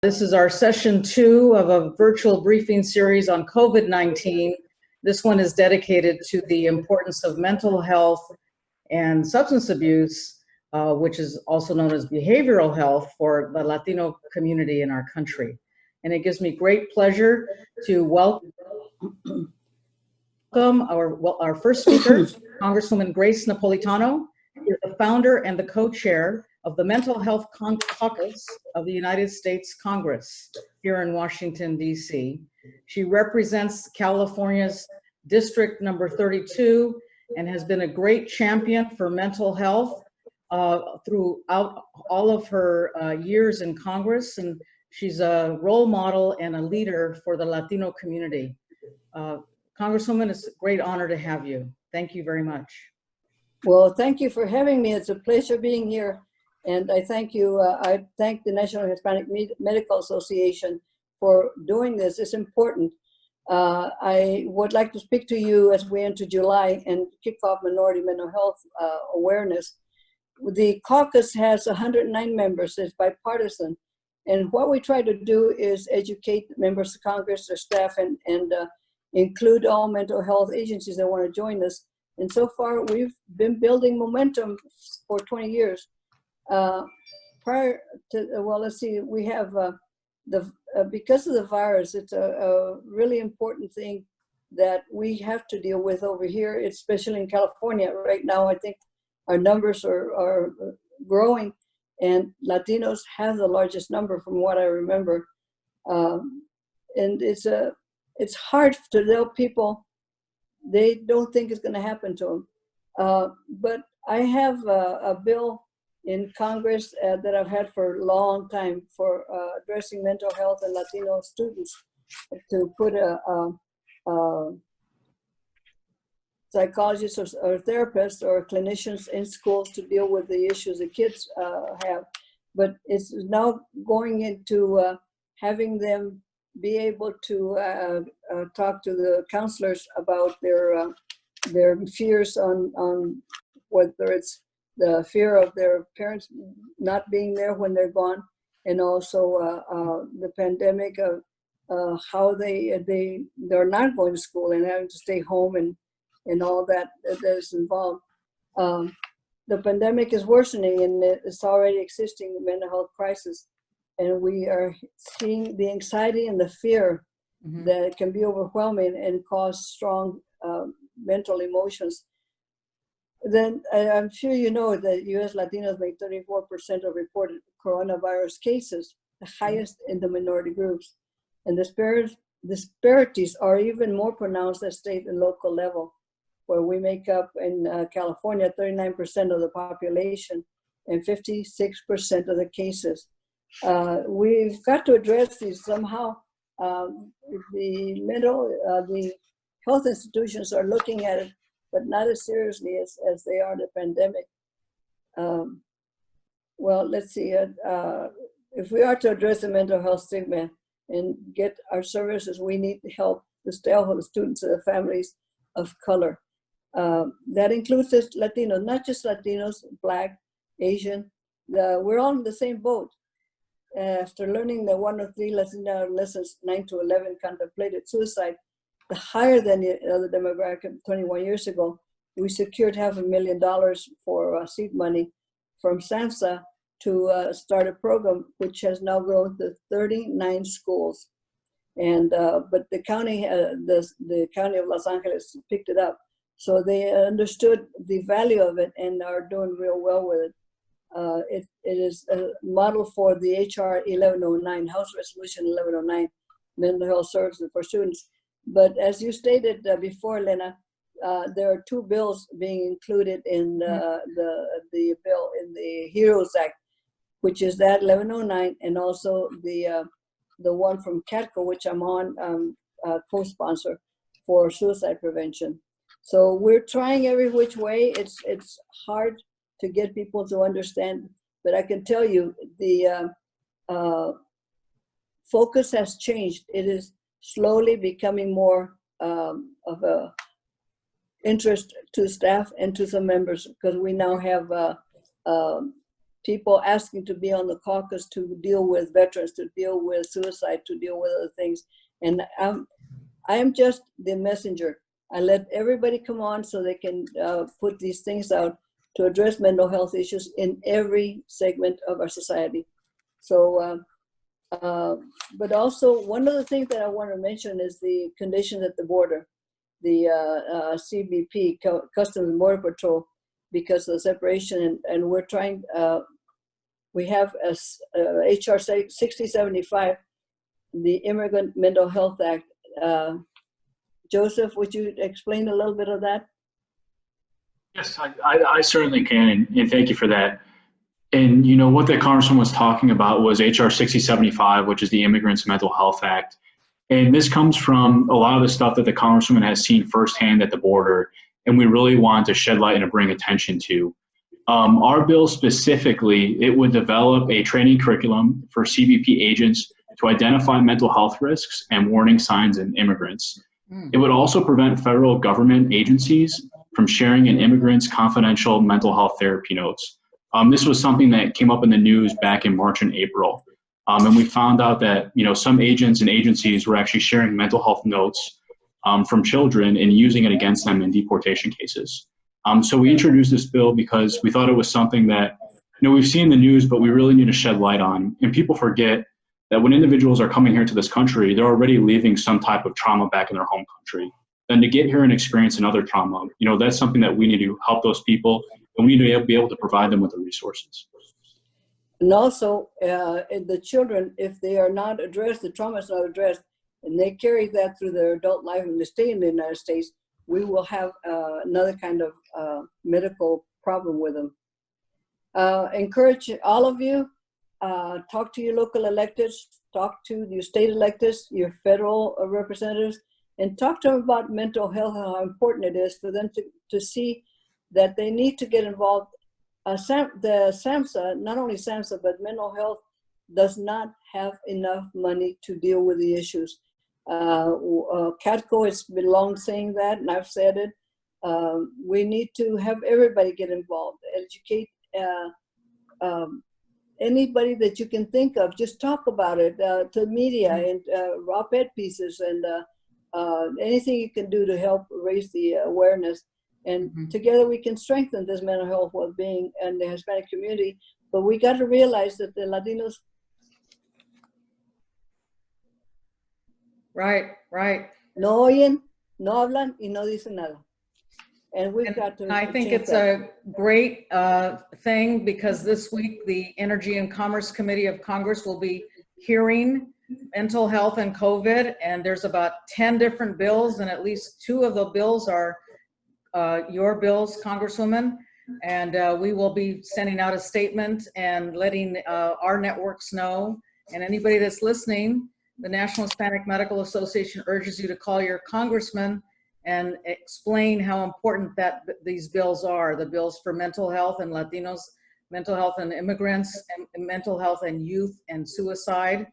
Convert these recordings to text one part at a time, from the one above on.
This is our session 2 of a virtual briefing series on COVID-19. This one is dedicated to the importance of mental health and substance abuse, which is also known as behavioral health for the Latino community in our country. And it gives me great pleasure to welcome our first speaker, Congresswoman Grace Napolitano. She is the founder and the co-chair of the Mental Health Caucus of the United States Congress here in Washington, D.C. She represents California's District Number 32 and has been a great champion for mental health throughout all of her years in Congress, and she's a role model and a leader for the Latino community. Congresswoman, it's a great honor to have you. Thank you very much. Well, thank you for having me. It's a pleasure being here. And I thank you. I thank the National Hispanic Medical Association for doing this. It's important. I would like to speak to you as we enter July and kick off minority mental health awareness. The caucus has 109 members. It's bipartisan. And what we try to do is educate members of Congress, their staff, and include all mental health agencies that want to join us. And so far, we've been building momentum for 20 years. Prior to, well, let's see, we have because of the virus, it's a really important thing that we have to deal with over here, especially in California. Right now, I think our numbers are growing, and Latinos have the largest number from what I remember. And it's hard to tell people they don't think it's going to happen to them. But I have a bill in Congress that I've had for a long time for addressing mental health and Latino students, to put a psychologist or therapist or clinicians in schools to deal with the issues the kids have. But it's now going into having them be able to talk to the counselors about their fears on whether it's the fear of their parents not being there when they're gone, and also the pandemic of how they're not going to school and having to stay home and all that is involved. The pandemic is worsening, and it's already existing mental health crisis, and we are seeing the anxiety and the fear that can be overwhelming and cause strong mental emotions. Then I'm sure you know that U.S. Latinos make 34% of reported coronavirus cases, the highest in the minority groups. And the disparities are even more pronounced at state and local level, where we make up in California 39% of the population and 56% of the cases. We've got to address these somehow. The health institutions are looking at it, but not as seriously as they are the pandemic. Well, let's see. If we are to address the mental health stigma and get our services, we need help to stay home the students and the families of color. That includes Latinos, not just Latinos, Black, Asian. We're all in the same boat. After learning that 1 of 3 Latino adolescents, 9 to 11, contemplated suicide, the higher than the other demographic 21 years ago, we secured $500,000 for seed money from SAMHSA to start a program which has now grown to 39 schools. And but the county, the county of Los Angeles picked it up, so they understood the value of it and are doing real well with it. It is a model for the HR 1109, House Resolution 1109, mental health services for students. But as you stated before, Lena, there are 2 bills being included in the bill in the HEROES Act, which is that 1109, and also the one from CATCO, which I'm on co-sponsor for suicide prevention. So we're trying every which way. It's hard to get people to understand, but I can tell you the focus has changed. It is slowly becoming more of a interest to staff and to some members, because we now have people asking to be on the caucus to deal with veterans, to deal with suicide, to deal with other things. And I am just the messenger. I let everybody come on so they can put these things out to address mental health issues in every segment of our society. So, but also one of the things that I want to mention is the conditions at the border, the CBP, Customs and Border Patrol, because of the separation, and we're trying, we have HR 6075, the Immigrant Mental Health Act. Joseph, would you explain a little bit of that? Yes, I certainly can, and thank you for that. And you know what the Congressman was talking about was HR 6075, which is the Immigrants Mental Health Act. And this comes from a lot of the stuff that the Congresswoman has seen firsthand at the border, and we really want to shed light and to bring attention to. Our bill specifically, it would develop a training curriculum for CBP agents to identify mental health risks and warning signs in immigrants. It would also prevent federal government agencies from sharing an immigrant's confidential mental health therapy notes. This was something that came up in the news back in March and April. And we found out that, you know, some agents and agencies were actually sharing mental health notes from children and using it against them in deportation cases. So we introduced this bill because we thought it was something that, you know, we've seen in the news, but we really need to shed light on. And people forget that when individuals are coming here to this country, they're already leaving some type of trauma back in their home country. Then to get here and experience another trauma, you know, that's something that we need to help those people, and we need to be able to provide them with the resources. And also, the children, if they are not addressed, the trauma is not addressed, and they carry that through their adult life and they stay in the United States, we will have another kind of medical problem with them. Encourage all of you, talk to your local electeds, talk to your state electeds, your federal representatives, and talk to them about mental health and how important it is for them to see that they need to get involved. The SAMHSA, not only SAMHSA, but mental health does not have enough money to deal with the issues. CATCO has been long saying that, and I've said it. We need to have everybody get involved, educate anybody that you can think of. Just talk about it to media and op-ed pieces and anything you can do to help raise the awareness. And together we can strengthen this mental health well-being and the Hispanic community. But we got to realize that the Latinos. Right. No oyen, no hablan, y no dicen nada. And we've got to. I think it's a great thing because this week the Energy and Commerce Committee of Congress will be hearing mental health and COVID, and there's about 10 different bills, and at least 2 of the bills are your bills, Congresswoman, and we will be sending out a statement and letting our networks know, and anybody that's listening, the National Hispanic Medical Association urges you to call your congressman and explain how important that these bills are, the bills for mental health and Latinos, mental health and immigrants, and mental health and youth and suicide.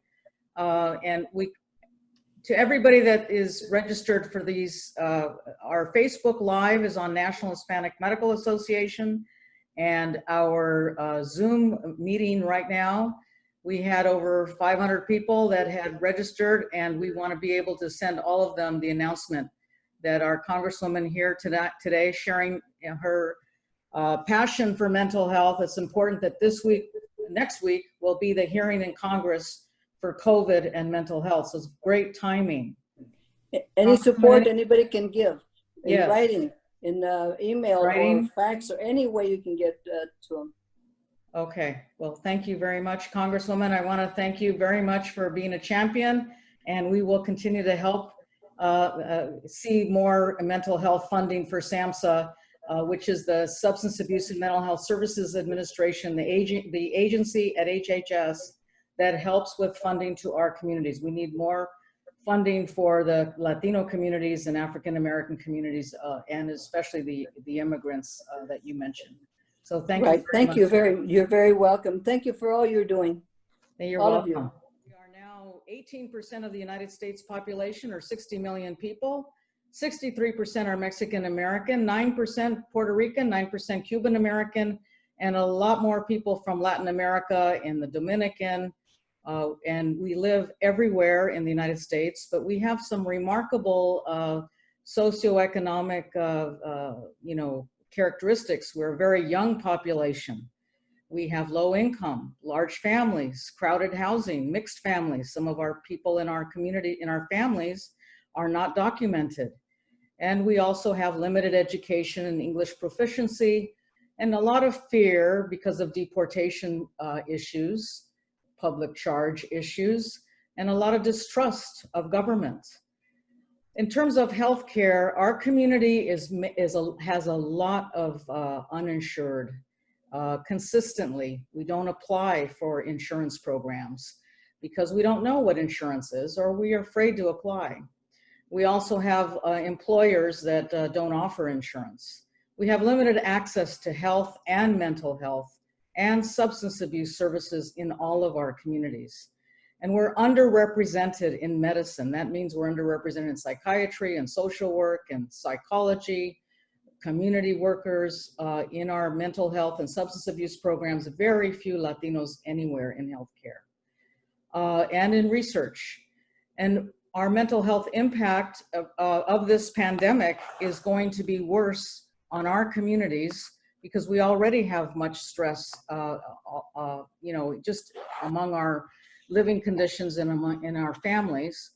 And to everybody that is registered for these, our Facebook Live is on National Hispanic Medical Association, and our Zoom meeting right now, we had over 500 people that had registered, and we want to be able to send all of them the announcement that our Congresswoman here today sharing her passion for mental health. It's important that next week will be the hearing in Congress for COVID and mental health. So it's great timing. Any support anybody can give in Yes. writing, in email or fax, or any way you can get to them. Okay, well, thank you very much, Congresswoman. I want to thank you very much for being a champion, and we will continue to help see more mental health funding for SAMHSA, which is the Substance Abuse and Mental Health Services Administration, the agency at HHS that helps with funding to our communities. We need more funding for the Latino communities and African American communities, and especially the immigrants that you mentioned. So thank you. Thank you you're very welcome. Thank you for all you're doing. You're welcome. We are now 18% of the United States population, or 60 million people. 63% are Mexican American, 9% Puerto Rican, 9% Cuban American, and a lot more people from Latin America and the Dominican, and we live everywhere in the United States, but we have some remarkable socioeconomic, characteristics. We're a very young population. We have low income, large families, crowded housing, mixed families. Some of our people in our community, in our families, are not documented. And we also have limited education and English proficiency, and a lot of fear because of deportation issues, public charge issues, and a lot of distrust of government. In terms of healthcare, our community has a lot of uninsured. Consistently, we don't apply for insurance programs because we don't know what insurance is, or we are afraid to apply. We also have employers that don't offer insurance. We have limited access to health and mental health and substance abuse services in all of our communities. And we're underrepresented in medicine. That means we're underrepresented in psychiatry and social work and psychology, community workers, in our mental health and substance abuse programs, very few Latinos anywhere in healthcare, and in research. And our mental health impact of this pandemic is going to be worse on our communities because we already have much stress, just among our living conditions and in our families.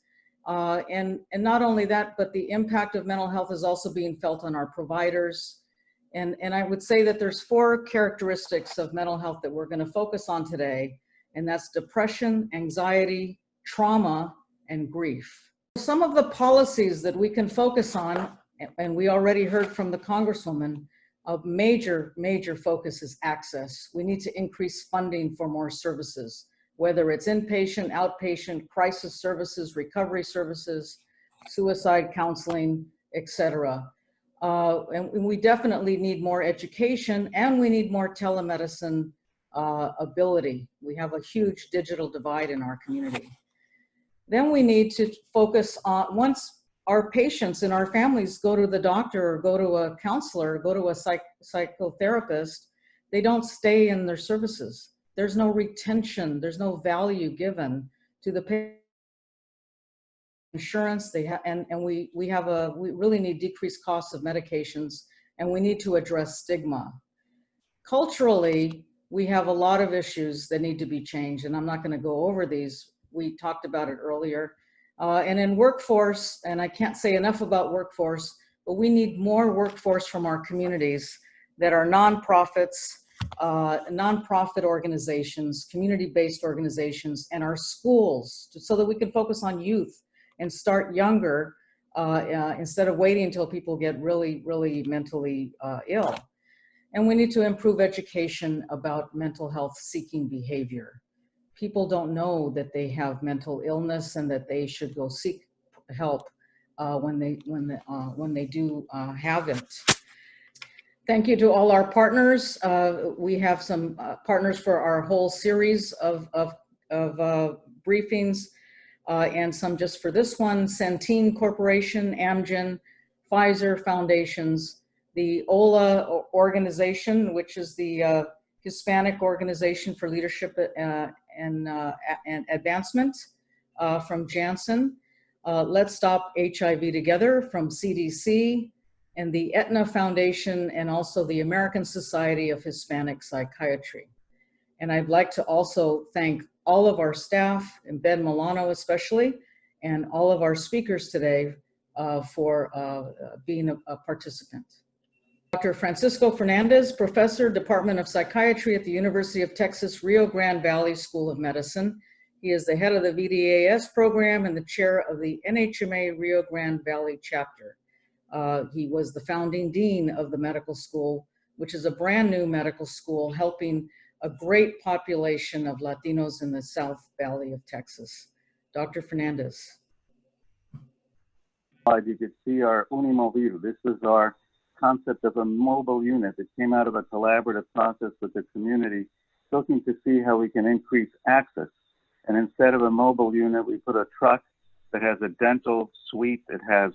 And not only that, but the impact of mental health is also being felt on our providers. And I would say that there's 4 characteristics of mental health that we're going to focus on today, and that's depression, anxiety, trauma, and grief. Some of the policies that we can focus on, and we already heard from the Congresswoman, a major focus is access. We need to increase funding for more services, whether it's inpatient, outpatient, crisis services, recovery services, suicide counseling, etc. And we definitely need more education, and we need more telemedicine ability. We have a huge digital divide in our community. Then we need to focus on, once our patients and our families go to the doctor or go to a counselor, or go to a psychotherapist, they don't stay in their services. There's no retention, there's no value given to the patient. Insurance, and we really need decreased costs of medications, and we need to address stigma. Culturally, we have a lot of issues that need to be changed, and I'm not going to go over these. We talked about it earlier. And in workforce, and I can't say enough about workforce, but we need more workforce from our communities that are nonprofits, nonprofit organizations, community-based organizations, and our schools, so that we can focus on youth and start younger instead of waiting until people get really mentally ill. And we need to improve education about mental health seeking behavior. People don't know that they have mental illness and that they should go seek help when they do have it. Thank you to all our partners. We have some partners for our whole series of briefings, and some just for this one: Centene Corporation, Amgen, Pfizer Foundations, the OLA organization, which is the Hispanic Organization for Leadership and Advancement from Janssen, Let's Stop HIV Together from CDC, and the Aetna Foundation, and also the American Society of Hispanic Psychiatry. And I'd like to also thank all of our staff, and Ben Milano especially, and all of our speakers today for being a participant. Dr. Francisco Fernandez, Professor, Department of Psychiatry at the University of Texas, Rio Grande Valley School of Medicine. He is the head of the VDAS program and the chair of the NHMA Rio Grande Valley chapter. He was the founding dean of the medical school, which is a brand new medical school helping a great population of Latinos in the South Valley of Texas. Dr. Fernandez. You could see our Unimobile. This is our concept of a mobile unit that came out of a collaborative process with the community, looking to see how we can increase access. And instead of a mobile unit, we put a truck that has a dental suite, it has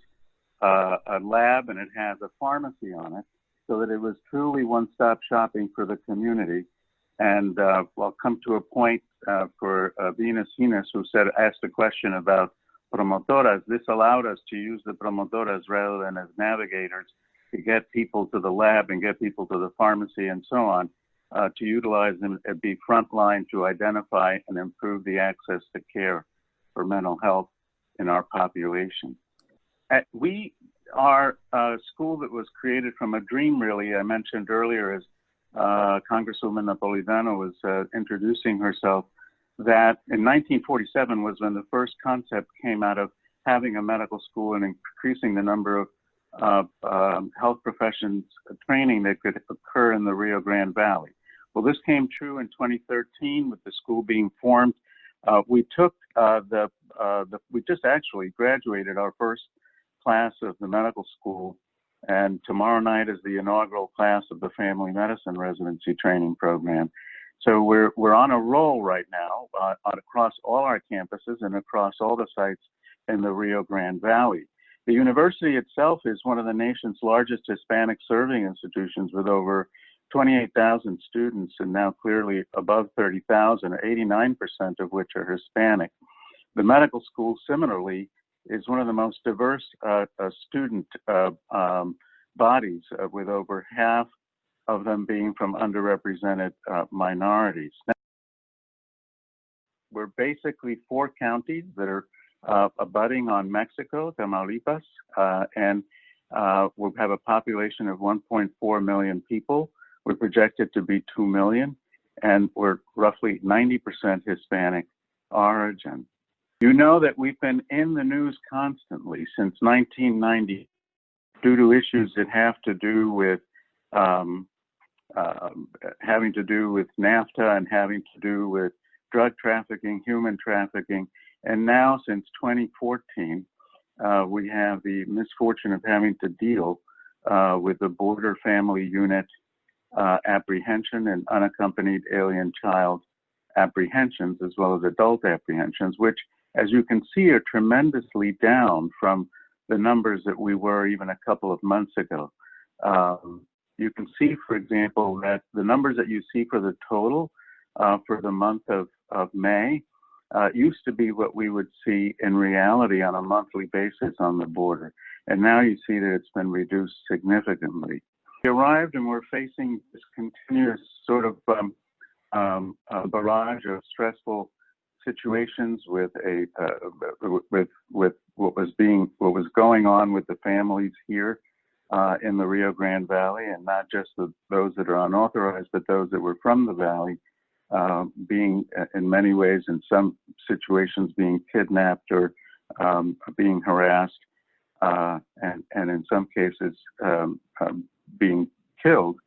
a lab, and it has a pharmacy on it. so that it was truly one-stop shopping for the community. And I'll come to a point for Venus Hines, who asked a question about promotoras. This allowed us to use the promotoras rather than as navigators to get people to the lab and get people to the pharmacy and so on, to utilize them and be frontline to identify and improve the access to care for mental health in our population. We are a school that was created from a dream, really. I mentioned earlier, as Congresswoman Napolitano was introducing herself, that in 1947 was when the first concept came out of having a medical school and increasing the number of health professions training that could occur in the Rio Grande Valley. Well, this came true in 2013 with the school being formed. We took we just actually graduated our first class of the medical school, and tomorrow night is the inaugural class of the family medicine residency training program. So we're on a roll right now across all our campuses and across all the sites in the Rio Grande Valley. The university itself is one of the nation's largest Hispanic serving institutions, with over 28,000 students, and now clearly above 30,000, 89% of which are Hispanic. The medical school, similarly, is one of the most diverse student bodies, with over half of them being from underrepresented minorities. Now, we're basically 4 counties that are abutting on Mexico, Tamaulipas, and we have a population of 1.4 million people. We're projected to be 2 million, and we're roughly 90% Hispanic origin. You know that we've been in the news constantly since 1990 due to issues that have to do with having to do with NAFTA and having to do with drug trafficking, human trafficking, and now since 2014, we have the misfortune of having to deal with the Border Family Unit apprehension and unaccompanied alien child apprehensions, as well as adult apprehensions, which, as you can see, are tremendously down from the numbers that we were even a couple of months ago. You can see, for example, that the numbers that you see for the total for the month of May used to be what we would see in reality on a monthly basis on the border. And now you see that it's been reduced significantly. We arrived and we're facing this continuous sort of barrage of stressful situations with what was going on with the families here in the Rio Grande Valley, and not just those that are unauthorized, but those that were from the valley, being in many ways, in some situations, being kidnapped or being harassed, and in some cases being killed.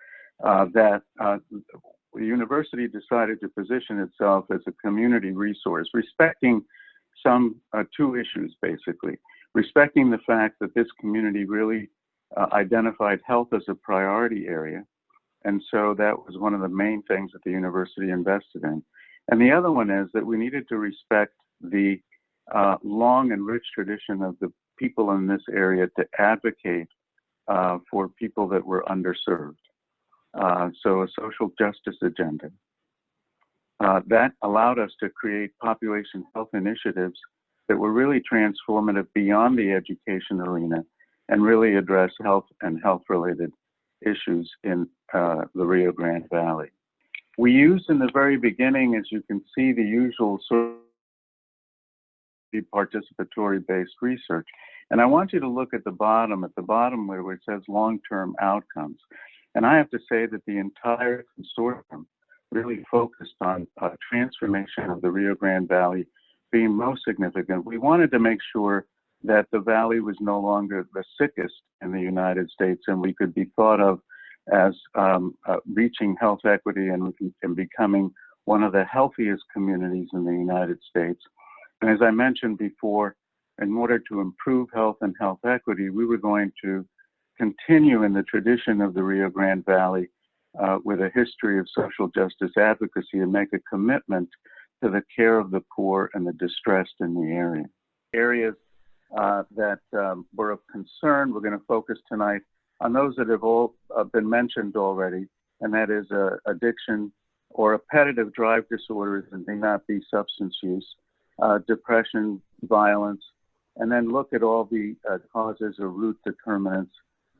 That the university decided to position itself as a community resource, respecting two issues, basically. Respecting the fact that this community really identified health as a priority area. And so that was one of the main things that the university invested in. And the other one is that we needed to respect the long and rich tradition of the people in this area to advocate for people that were underserved. So a social justice agenda. That allowed us to create population health initiatives that were really transformative beyond the education arena and really address health and health-related issues in the Rio Grande Valley. We used in the very beginning, as you can see, the usual sort of participatory-based research. And I want you to look at the bottom where it says long-term outcomes. And I have to say that the entire consortium really focused on transformation of the Rio Grande Valley being most significant. We wanted to make sure that the valley was no longer the sickest in the United States, and we could be thought of as reaching health equity and becoming one of the healthiest communities in the United States. And as I mentioned before, in order to improve health and health equity, we were going to continue in the tradition of the Rio Grande Valley with a history of social justice advocacy and make a commitment to the care of the poor and the distressed in the area. Areas that were of concern, we're going to focus tonight on those that have all been mentioned already, and that is addiction or appetitive drive disorders and may not be substance use, depression, violence, and then look at all the causes or root determinants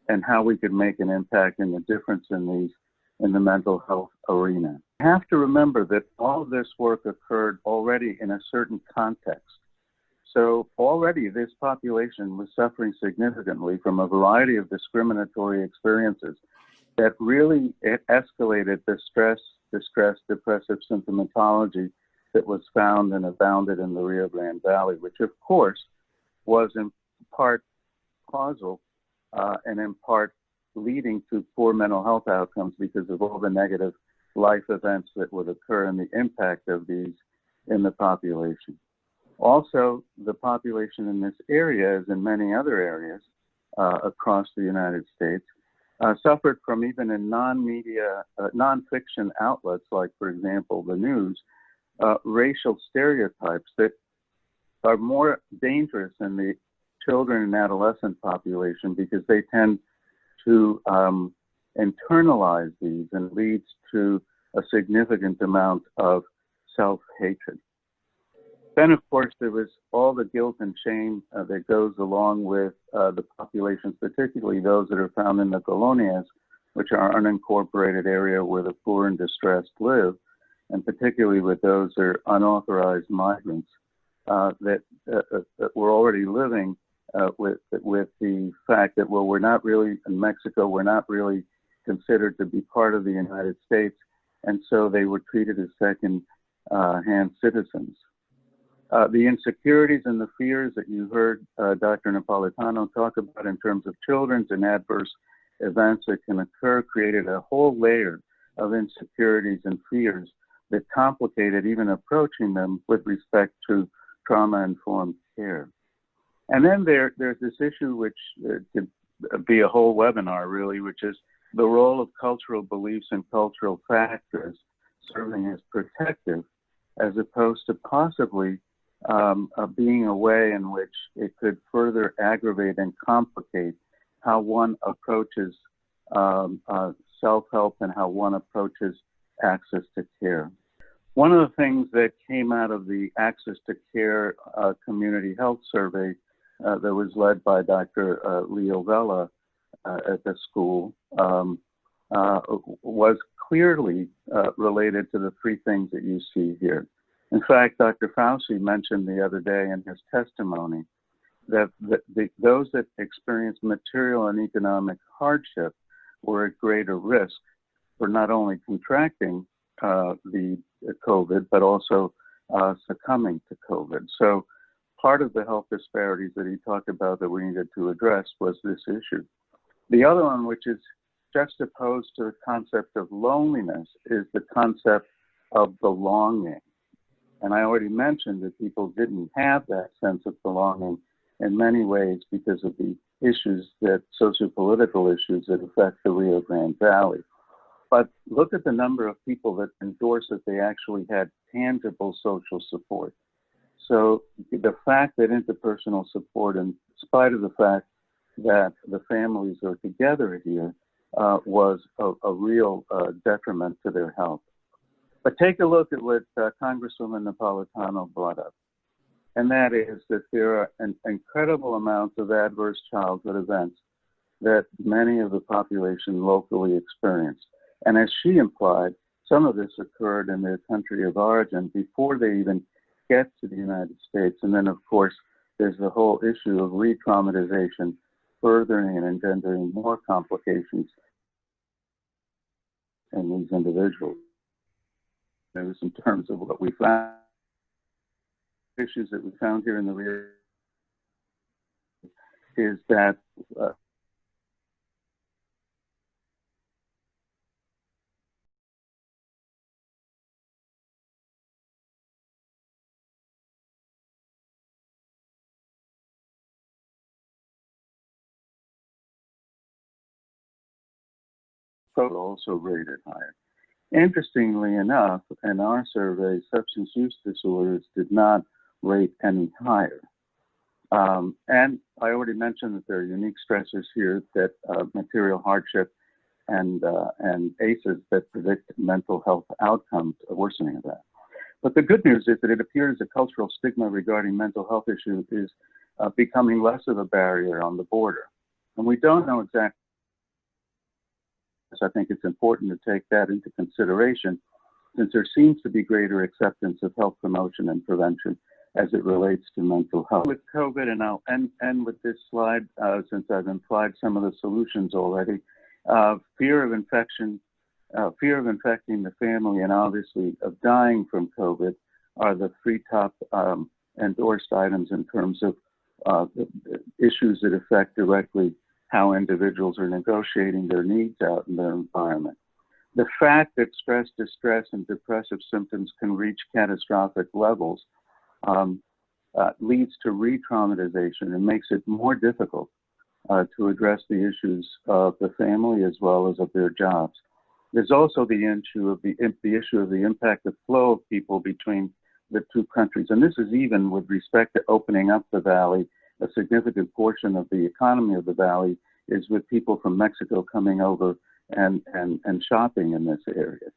and how we could make an impact and the difference in these in the mental health arena. You have to remember that all of this work occurred already in a certain context. So already this population was suffering significantly from a variety of discriminatory experiences that really escalated the stress, distress, depressive symptomatology that was found and abounded in the Rio Grande Valley, which of course was in part causal and in part leading to poor mental health outcomes because of all the negative life events that would occur and the impact of these in the population. Also, the population in this area, as in many other areas across the United States, suffered from, even in non-media, non-fiction outlets like, for example, the news, racial stereotypes that are more dangerous in the children and adolescent population because they tend to internalize these and leads to a significant amount of self-hatred. Then, of course, there was all the guilt and shame that goes along with the populations, particularly those that are found in the colonias, which are unincorporated area where the poor and distressed live, and particularly with those that are unauthorized migrants that were already living with the fact that, well, we're not really in Mexico, we're not really considered to be part of the United States, and so they were treated as second-hand citizens. The insecurities and the fears that you heard Dr. Napolitano talk about in terms of children's and adverse events that can occur created a whole layer of insecurities and fears that complicated even approaching them with respect to trauma-informed care. And then there's this issue which could be a whole webinar really, which is the role of cultural beliefs and cultural factors serving as protective as opposed to possibly being a way in which it could further aggravate and complicate how one approaches self-help and how one approaches access to care. One of the things that came out of the Access to Care Community Health Survey that was led by Dr. Leo Vela at the school was clearly related to the three things that you see here. In fact, Dr. Fauci mentioned the other day in his testimony that those that experienced material and economic hardship were at greater risk for not only contracting the COVID, but also succumbing to COVID. So part of the health disparities that he talked about that we needed to address was this issue. The other one, which is juxtaposed to the concept of loneliness, is the concept of belonging. And I already mentioned that people didn't have that sense of belonging in many ways because of the issues that sociopolitical issues that affect the Rio Grande Valley. But look at the number of people that endorse that they actually had tangible social support. So the fact that interpersonal support, in spite of the fact that the families are together here, was a real detriment to their health. But take a look at what Congresswoman Napolitano brought up, and that is that there are an incredible amounts of adverse childhood events that many of the population locally experienced. And as she implied, some of this occurred in their country of origin before they even get to the United States. And then, of course, there's the whole issue of re-traumatization, furthering and engendering more complications in these individuals. In terms of what we found, issues that we found here in the rear is that also rated higher. Interestingly enough, in our survey, substance use disorders did not rate any higher. And I already mentioned that there are unique stressors here that material hardship and ACEs that predict mental health outcomes, a worsening of that. But the good news is that it appears a cultural stigma regarding mental health issues is becoming less of a barrier on the border. And we don't know exactly. So I think it's important to take that into consideration, since there seems to be greater acceptance of health promotion and prevention as it relates to mental health. With COVID, and I'll end with this slide, since I've implied some of the solutions already, fear of infection, fear of infecting the family, and obviously of dying from COVID are the three top endorsed items in terms of the issues that affect directly how individuals are negotiating their needs out in their environment. The fact that stress, distress, and depressive symptoms can reach catastrophic levels leads to re-traumatization and makes it more difficult to address the issues of the family as well as of their jobs. There's also the issue of the impact of flow of people between the two countries. And this is even with respect to opening up the valley. A significant portion of the economy of the valley is with people from Mexico coming over and shopping in this area.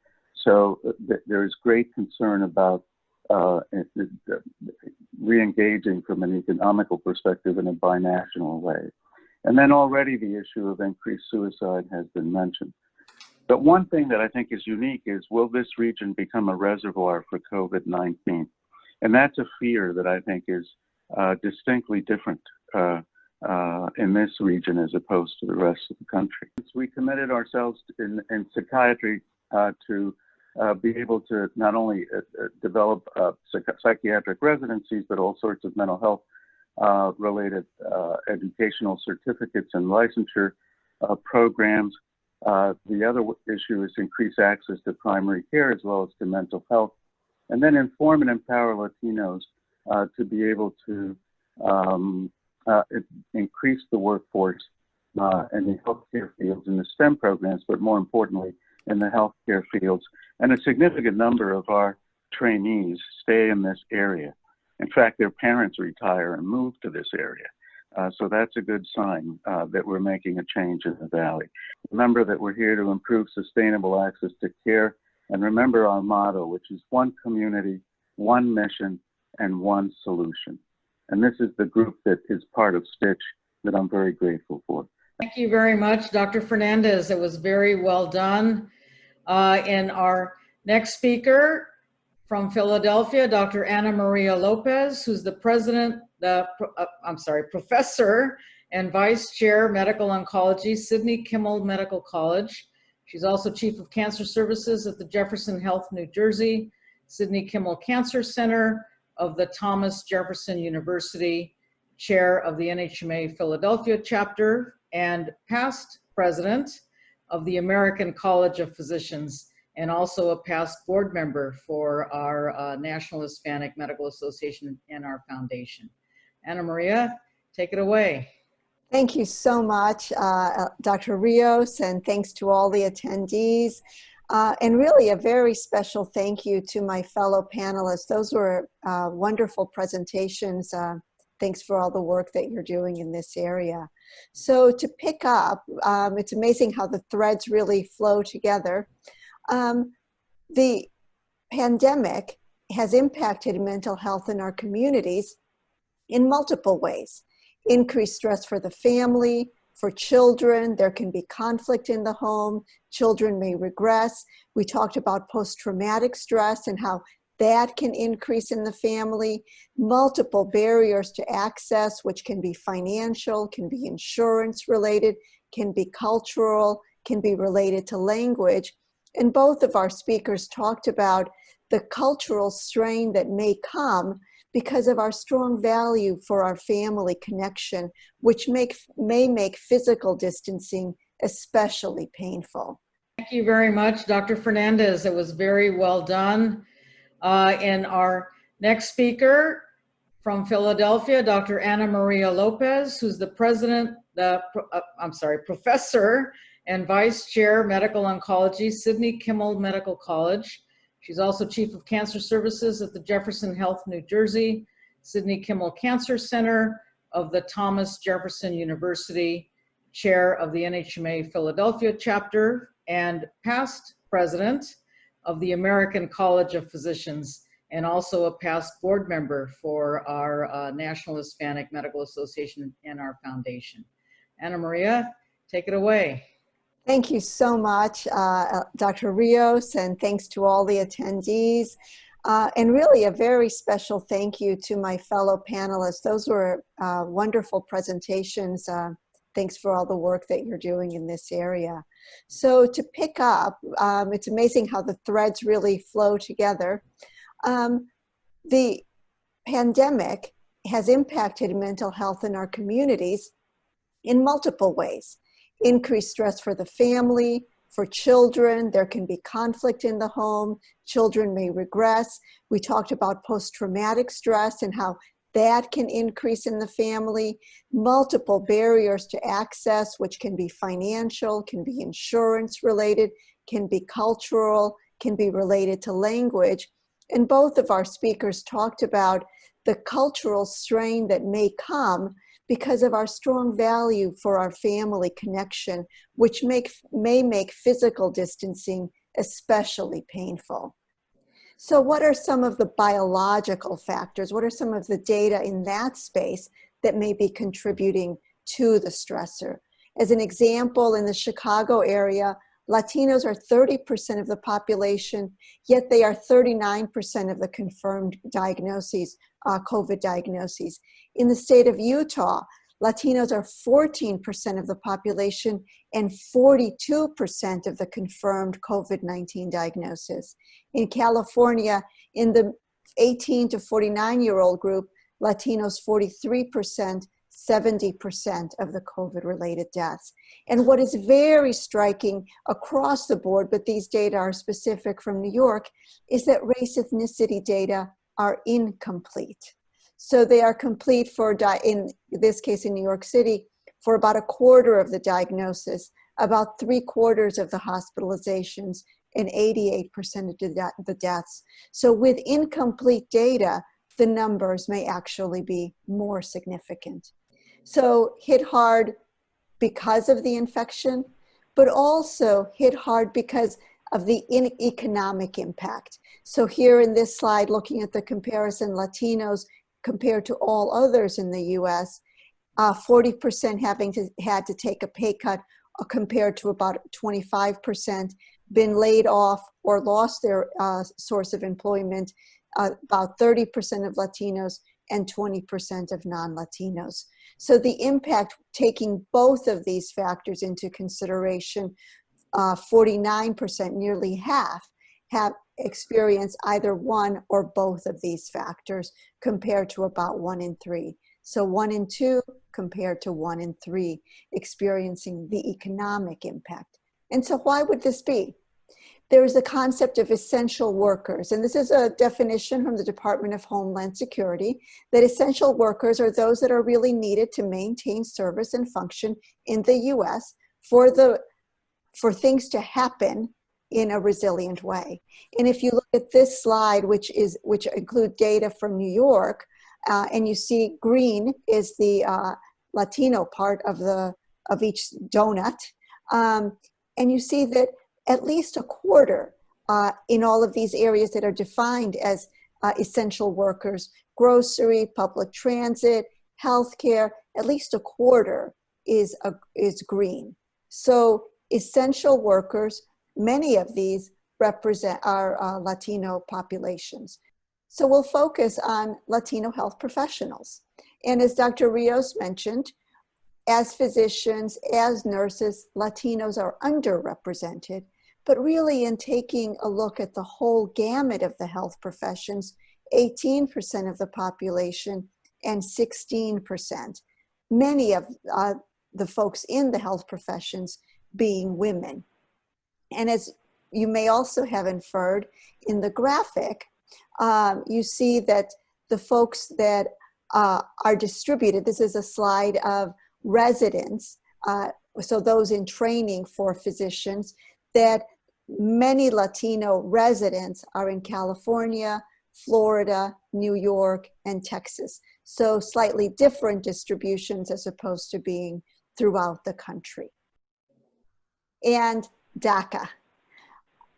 So there's great concern about re-engaging from an economical perspective in a binational way. And then already the issue of increased suicide has been mentioned. But one thing that I think is unique is, will this region become a reservoir for COVID-19? And that's a fear that I think is distinctly different in this region as opposed to the rest of the country. We committed ourselves in psychiatry to be able to not only develop psychiatric residencies, but all sorts of mental health related educational certificates and licensure programs. The other issue is increase access to primary care as well as to mental health, and then inform and empower Latinos to be able to increase the workforce in the healthcare fields, in the STEM programs, but more importantly, in the healthcare fields. And a significant number of our trainees stay in this area. In fact, their parents retire and move to this area. So that's a good sign that we're making a change in the Valley. Remember that we're here to improve sustainable access to care. And remember our motto, which is one community, one mission, and one solution. And this is the group that is part of Stitch that I'm very grateful for. Thank you very much, Dr. Fernandez. It was very well done. And our next speaker from Philadelphia, Dr. Ana Maria Lopez, who's the professor and vice chair, medical oncology, Sidney Kimmel Medical College. She's also chief of cancer services at the Jefferson Health, New Jersey, Sidney Kimmel Cancer Center of the Thomas Jefferson University, chair of the NHMA Philadelphia chapter, and past president of the American College of Physicians, and also a past board member for our National Hispanic Medical Association and our foundation. Ana Maria, take it away. Thank you so much, Dr. Rios, and thanks to all the attendees. And really a very special thank you to my fellow panelists. Those were wonderful presentations. Thanks for all the work that you're doing in this area. So to pick up, it's amazing how the threads really flow together. The pandemic has impacted mental health in our communities in multiple ways. Increased stress for the family, for children, there can be conflict in the home, children may regress. We talked about post-traumatic stress and how that can increase in the family, multiple barriers to access, which can be financial, can be insurance related, can be cultural, can be related to language. And both of our speakers talked about the cultural strain that may come because of our strong value for our family connection, which may make physical distancing especially painful. Thank you very much, Dr. Fernandez. It was very well done. And our next speaker from Philadelphia, Dr. Ana Maria Lopez, who's the professor and vice chair, medical oncology, Sidney Kimmel Medical College. She's also chief of cancer services at the Jefferson Health, New Jersey, Sidney Kimmel Cancer Center of the Thomas Jefferson University, chair of the NHMA Philadelphia chapter, and past president of the American College of Physicians, and also a past board member for our National Hispanic Medical Association and our foundation. Ana Maria, take it away. Thank you so much, Dr. Rios, and thanks to all the attendees. And really a very special thank you to my fellow panelists. Those were wonderful presentations. Thanks for all the work that you're doing in this area. So to pick up, it's amazing how the threads really flow together. The pandemic has impacted mental health in our communities in multiple ways. Increased stress for the family, for children, there can be conflict in the home, children may regress. We talked about post-traumatic stress and how that can increase in the family, multiple barriers to access, which can be financial, can be insurance related, can be cultural, can be related to language. And both of our speakers talked about the cultural strain that may come because of our strong value for our family connection, which may make physical distancing especially painful. So what are some of the biological factors? What are some of the data in that space that may be contributing to the stressor? As an example, in the Chicago area, Latinos are 30% of the population, yet they are 39% of the confirmed diagnoses, COVID diagnoses. In the state of Utah, Latinos are 14% of the population and 42% of the confirmed COVID-19 diagnosis. In California, in the 18 to 49-year-old group, Latinos 43%, 70% of the COVID-related deaths. And what is very striking across the board, but these data are specific from New York, is that race ethnicity data are incomplete. So they are complete for, in this case in New York City, for about a quarter of the diagnosis, about 3/4 of the hospitalizations, and 88% of the deaths. So with incomplete data, the numbers may actually be more significant. So hit hard because of the infection, but also hit hard because of the economic impact. So here in this slide, looking at the comparison, Latinos compared to all others in the US, 40% had to take a pay cut compared to about 25%, been laid off or lost their source of employment, about 30% of Latinos and 20% of non-Latinos. So the impact, taking both of these factors into consideration, 49%, nearly half, have experienced either one or both of these factors compared to about 1 in 3. So 1 in 2 compared to 1 in 3 experiencing the economic impact. And so why would this be? There is the concept of essential workers, and this is a definition from the Department of Homeland Security, that essential workers are those that are really needed to maintain service and function in the US for things to happen in a resilient way. And if you look at this slide, which include data from New York, and you see green is the Latino part of each donut, and you see that at least a quarter in all of these areas that are defined as essential workers, grocery, public transit, healthcare, at least a quarter is green. So essential workers, many of these represent our Latino populations. So we'll focus on Latino health professionals. And as Dr. Rios mentioned, as physicians, as nurses, Latinos are underrepresented, but really in taking a look at the whole gamut of the health professions, 18% of the population and 16%, many of the folks in the health professions being women. And as you may also have inferred in the graphic, you see that the folks that are distributed, this is a slide of residents, so those in training for physicians, that many Latino residents are in California, Florida, New York, and Texas. So slightly different distributions as opposed to being throughout the country. And DACA.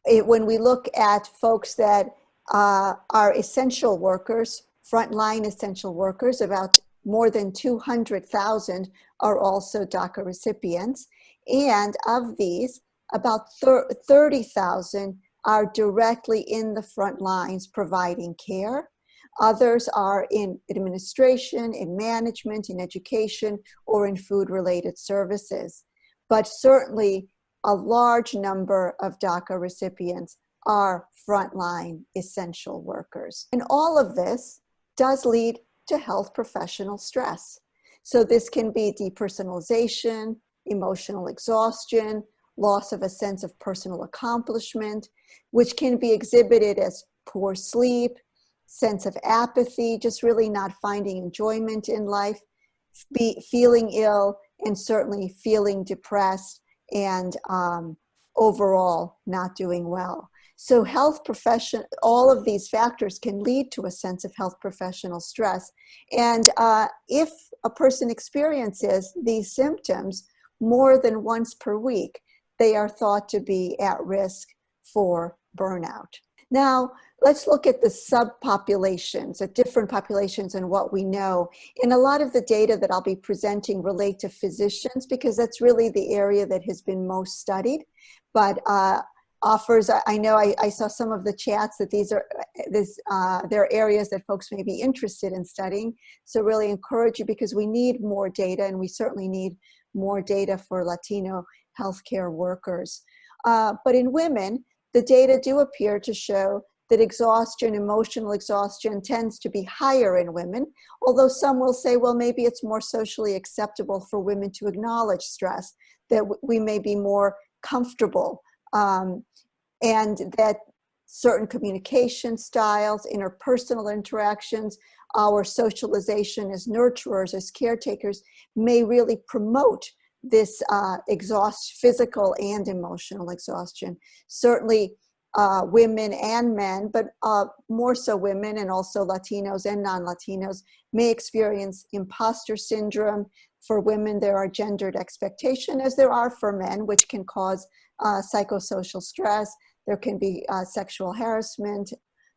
When we look at folks that are essential workers, frontline essential workers, about more than 200,000 are also DACA recipients. And of these, about 30,000 are directly in the front lines providing care. Others are in administration, in management, in education, or in food-related services. But certainly, a large number of DACA recipients are frontline essential workers. And all of this does lead to health professional stress. So this can be depersonalization, emotional exhaustion, loss of a sense of personal accomplishment, which can be exhibited as poor sleep, sense of apathy, just really not finding enjoyment in life, feeling ill, and certainly feeling depressed, and overall not doing well. So all of these factors can lead to a sense of health professional stress. And if a person experiences these symptoms more than once per week, they are thought to be at risk for burnout. Now, let's look at the subpopulations, at different populations and what we know. And a lot of the data that I'll be presenting relate to physicians because that's really the area that has been most studied. But I know I saw some of the chats that they're areas that folks may be interested in studying. So really encourage you because we need more data, and we certainly need more data for Latino healthcare workers. But in women, the data do appear to show that exhaustion, emotional exhaustion, tends to be higher in women, although some will say, well, maybe it's more socially acceptable for women to acknowledge stress, that we may be more comfortable, and that certain communication styles, interpersonal interactions, our socialization as nurturers, as caretakers, may really promote this physical and emotional exhaustion. Certainly women and men, but more so women and also Latinos and non-Latinos may experience imposter syndrome. For women, there are gendered expectations, as there are for men, which can cause psychosocial stress. There can be sexual harassment,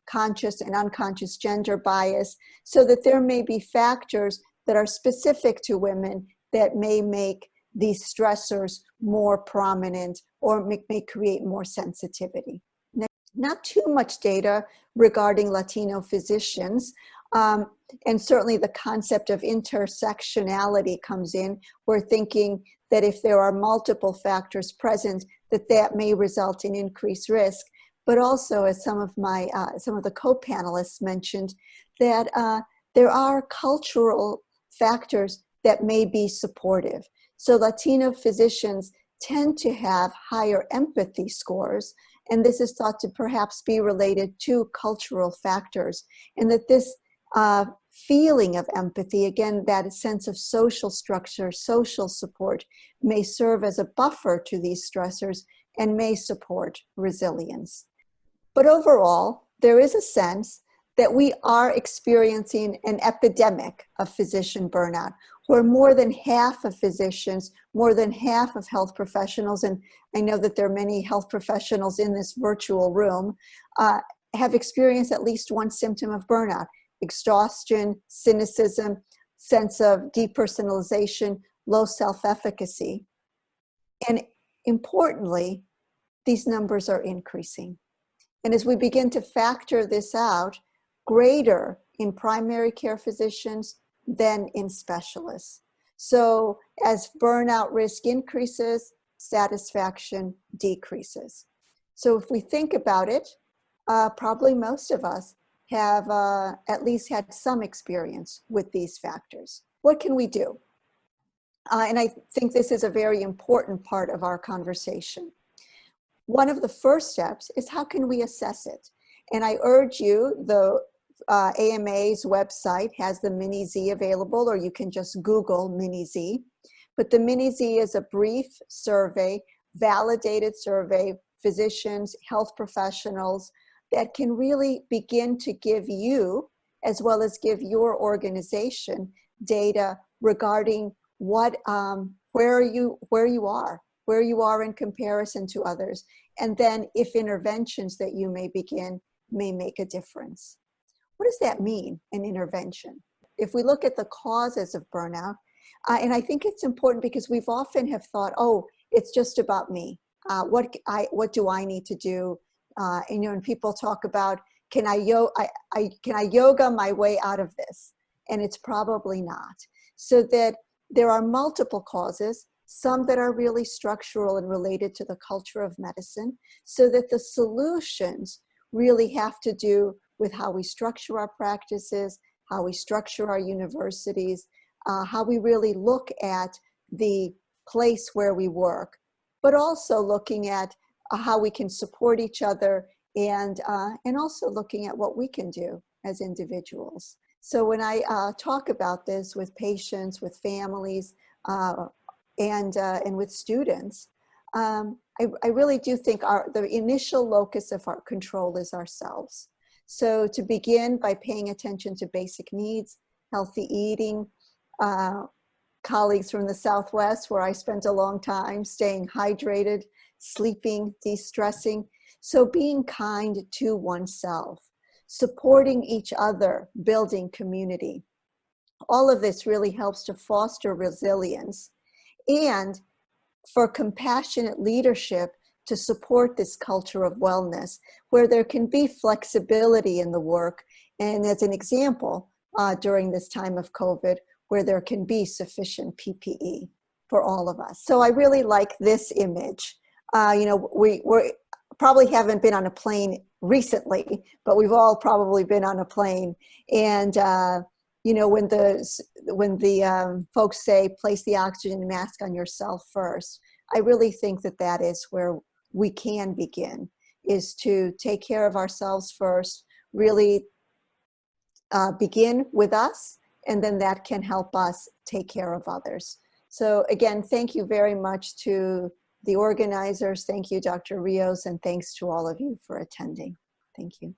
conscious and unconscious gender bias, so that there may be factors that are specific to women that may make these stressors more prominent or may create more sensitivity. Not too much data regarding Latino physicians, and certainly the concept of intersectionality comes in. We're thinking that if there are multiple factors present, that may result in increased risk. But also, as some of the co-panelists mentioned, that there are cultural factors that may be supportive. So Latino physicians tend to have higher empathy scores, and this is thought to perhaps be related to cultural factors, and that this feeling of empathy, again, that sense of social structure, social support, may serve as a buffer to these stressors and may support resilience. But overall, there is a sense that we are experiencing an epidemic of physician burnout, where more than half of physicians, more than half of health professionals, and I know that there are many health professionals in this virtual room, have experienced at least one symptom of burnout: exhaustion, cynicism, sense of depersonalization, low self-efficacy. And importantly, these numbers are increasing. And as we begin to factor this out, greater in primary care physicians than in specialists. So as burnout risk increases, satisfaction decreases. So if we think about it, probably most of us have at least had some experience with these factors. What can we do? And I think this is a very important part of our conversation. One of the first steps is, how can we assess it? And I urge you, the AMA's website has the Mini-Z available, or you can just Google Mini-Z. But the Mini-Z is a brief survey, validated survey, physicians, health professionals, that can really begin to give you as well as give your organization data regarding what, where you are in comparison to others, and then if interventions that you may begin may make a difference. What does that mean, an intervention? If we look at the causes of burnout, and I think it's important because we've often have thought, oh, it's just about me. What do I need to do? And, and people talk about, can I yoga my way out of this? And it's probably not. So that there are multiple causes, some that are really structural and related to the culture of medicine, so that the solutions really have to do with how we structure our practices, how we structure our universities, how we really look at the place where we work, but also looking at how we can support each other, and also looking at what we can do as individuals. So when I talk about this with patients, with families, and with students, I really do think the initial locus of our control is ourselves. So to begin by paying attention to basic needs, healthy eating, colleagues from the Southwest where I spent a long time, staying hydrated, sleeping, de-stressing. So being kind to oneself, supporting each other, building community. All of this really helps to foster resilience and for compassionate leadership to support this culture of wellness where there can be flexibility in the work. And as an example, during this time of COVID, where there can be sufficient PPE for all of us. So I really like this image. We probably haven't been on a plane recently, but we've all probably been on a plane. And when the folks say place the oxygen mask on yourself first, I really think that is where we can begin, is to take care of ourselves first, really begin with us, and then that can help us take care of others. So again, thank you very much to the organizers. Thank you, Dr. Rios, and thanks to all of you for attending. Thank you.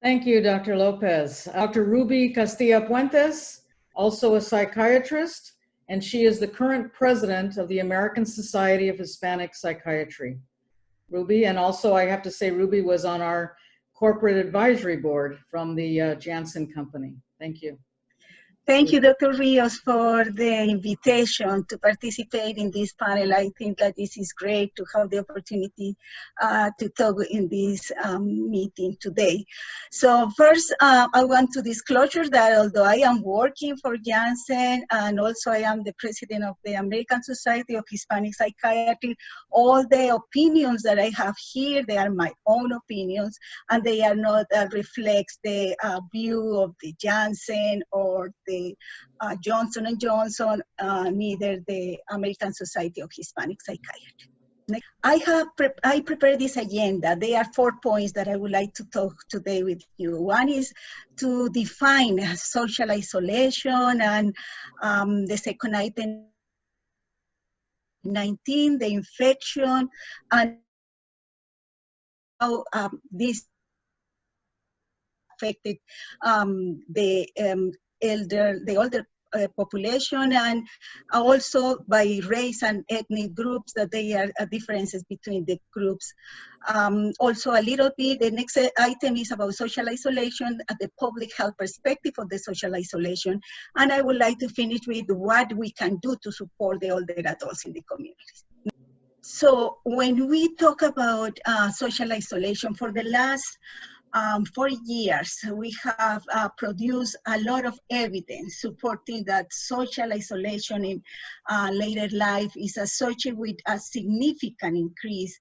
Thank you, Dr. Lopez. Dr. Ruby Castilla Puentes, also a psychiatrist, and she is the current president of the American Society of Hispanic Psychiatry. Ruby, and also I have to say Ruby was on our corporate advisory board from the Janssen Company. Thank you. Thank you, Dr. Rios, for the invitation to participate in this panel. I think that this is great to have the opportunity to talk in this meeting today. So first, I want to disclosure that although I am working for Janssen and also I am the president of the American Society of Hispanic Psychiatry, all the opinions that I have here, they are my own opinions, and they are not reflects the view of the Janssen or the Johnson & Johnson, neither the American Society of Hispanic Psychiatry. I prepared this agenda. There are 4 points that I would like to talk today with you. One is to define social isolation, and the second item, 19, the infection, and how this affected the older population, and also by race and ethnic groups, that there are differences between the groups. Also a little bit, the next item is about social isolation at the public health perspective of the social isolation. And I would like to finish with what we can do to support the older adults in the communities. So when we talk about social isolation, for the last 4 years, we have produced a lot of evidence supporting that social isolation in later life is associated with a significant increased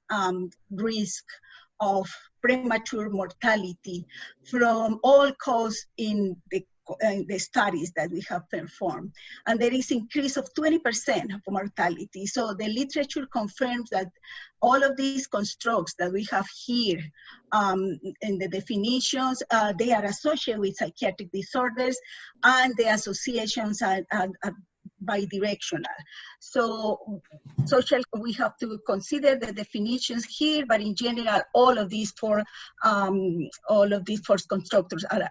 risk of premature mortality from all causes in the studies that we have performed. And there is increase of 20% of mortality. So the literature confirms that all of these constructs that we have here in the definitions, they are associated with psychiatric disorders, and the associations are bidirectional. So we have to consider the definitions here, but in general, all of these four constructors are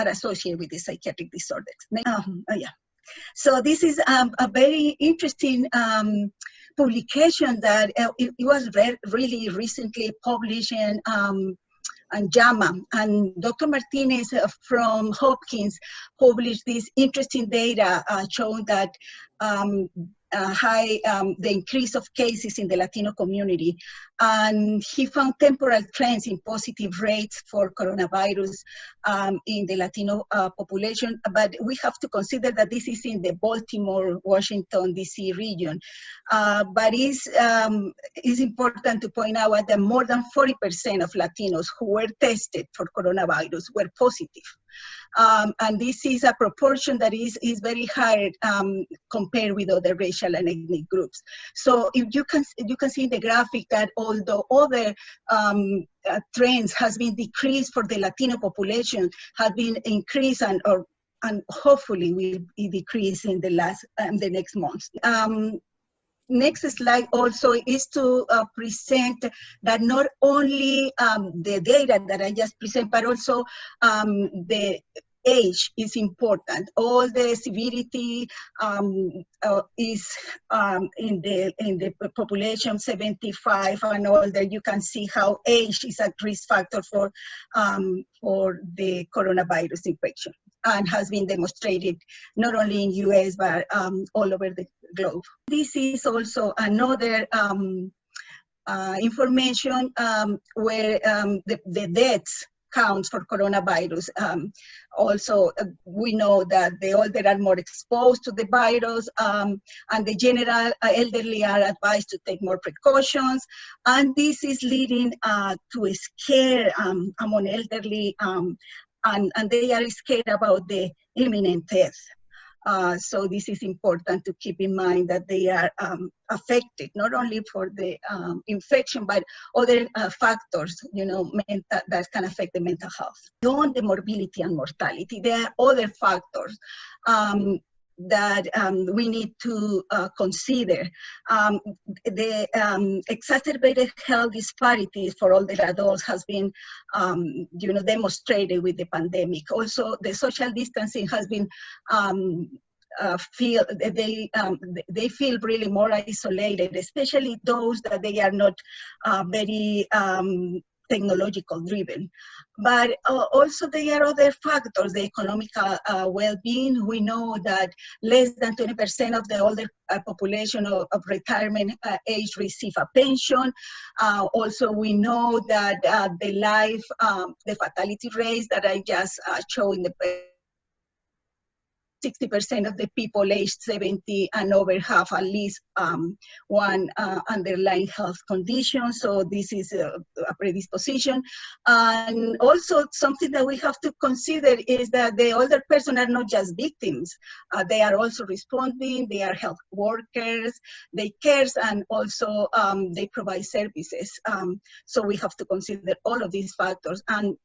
associated with the psychiatric disorders. Yeah. So this is a very interesting publication that it was really recently published in JAMA, and Dr. Martinez from Hopkins published this interesting data showing that the increase of cases in the Latino community, and he found temporal trends in positive rates for coronavirus in the Latino population, but we have to consider that this is in the Baltimore, Washington, D.C. region. But it's important to point out that more than 40% of Latinos who were tested for coronavirus were positive. And this is a proportion that is very high compared with other racial and ethnic groups. So if you can see in the graphic that although other trends has been decreased for the Latino population, have been increased and hopefully will be decreased in the next months. Next slide also is to present that not only the data that I just present, but also the age is important. All the severity is in the population 75 and older. You can see how age is a risk factor for the coronavirus infection, and has been demonstrated not only in US but all over the globe. This is also another information where the deaths counts for coronavirus. Also, we know that the older are more exposed to the virus, and the general elderly are advised to take more precautions. And this is leading to a scare among elderly, and they are scared about the imminent death. So this is important to keep in mind that they are affected not only for the infection, but other factors, that can affect the mental health. Beyond the morbidity and mortality, there are other factors that we need to consider. The exacerbated health disparities for older adults has been, demonstrated with the pandemic. Also, the social distancing has been they feel really more isolated, especially those that they are not very technological driven. But also there are other factors, the economical well-being. We know that less than 20% of the older population of retirement age receive a pension. Also, we know that the fatality rates that I just showed in the 60% of the people aged 70 and over have at least one underlying health condition. So this is a predisposition. And also something that we have to consider is that the older person are not just victims. They are also responding, they are health workers, they care, and also they provide services. So we have to consider all of these factors. And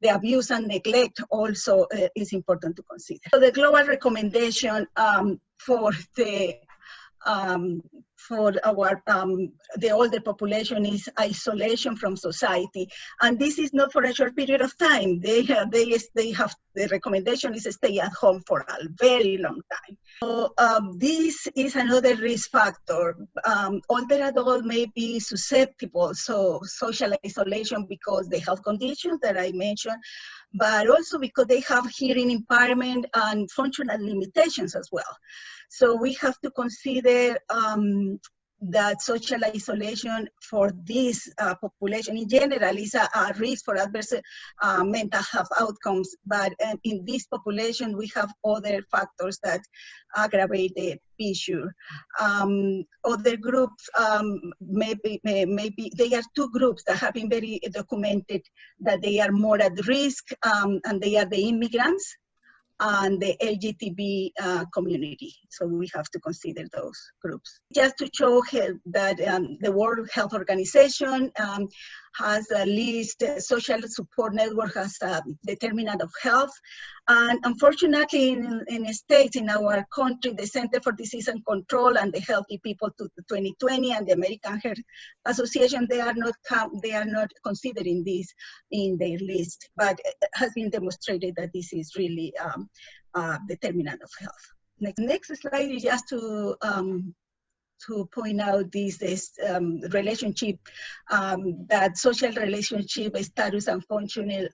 the abuse and neglect also is important to consider. So the global recommendation for the older population is isolation from society, and this is not for a short period of time. The recommendation is to stay at home for a very long time. So this is another risk factor. Older adults may be susceptible, so social isolation because the health conditions that I mentioned, but also because they have hearing impairment and functional limitations as well. So we have to consider that social isolation for this population in general is a risk for adverse mental health outcomes. But in this population, we have other factors that aggravate the issue. Other groups, maybe there are two groups that have been very documented that they are more at risk, and they are the immigrants. and the LGTB community. So we have to consider those groups. Just to show that the World Health Organization has a list, social support network has a determinant of health. And unfortunately, in states in our country, the Center for Disease and Control and the Healthy People to 2020 and the American Heart Association, they are not considering this in their list, but it has been demonstrated that this is really determinant of health. Next slide is just to point out this relationship, that social relationship status and functional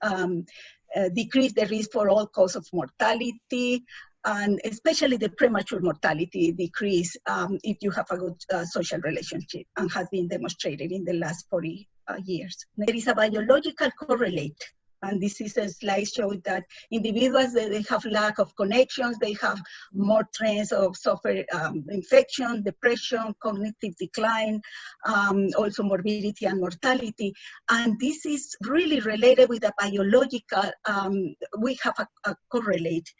decrease the risk for all causes of mortality, and especially the premature mortality decrease if you have a good social relationship, and has been demonstrated in the last 40 years. There is a biological correlate. And this is a slide showing that individuals, they have lack of connections, they have more trends of suffer infection, depression, cognitive decline, also morbidity and mortality. And this is really related with the biological, we have a correlate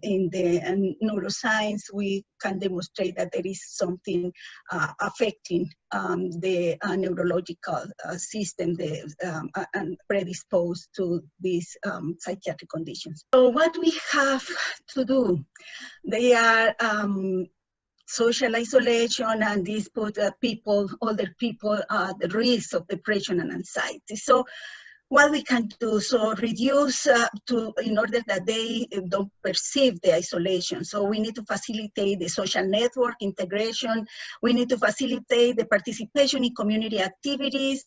in the neuroscience. We can demonstrate that there is something affecting the neurological system and predisposed to these psychiatric conditions. So what we have to do, they are social isolation, and these put older people at the risk of depression and anxiety. So what we can do, so reduce in order that they don't perceive the isolation. So we need to facilitate the social network integration. We need to facilitate the participation in community activities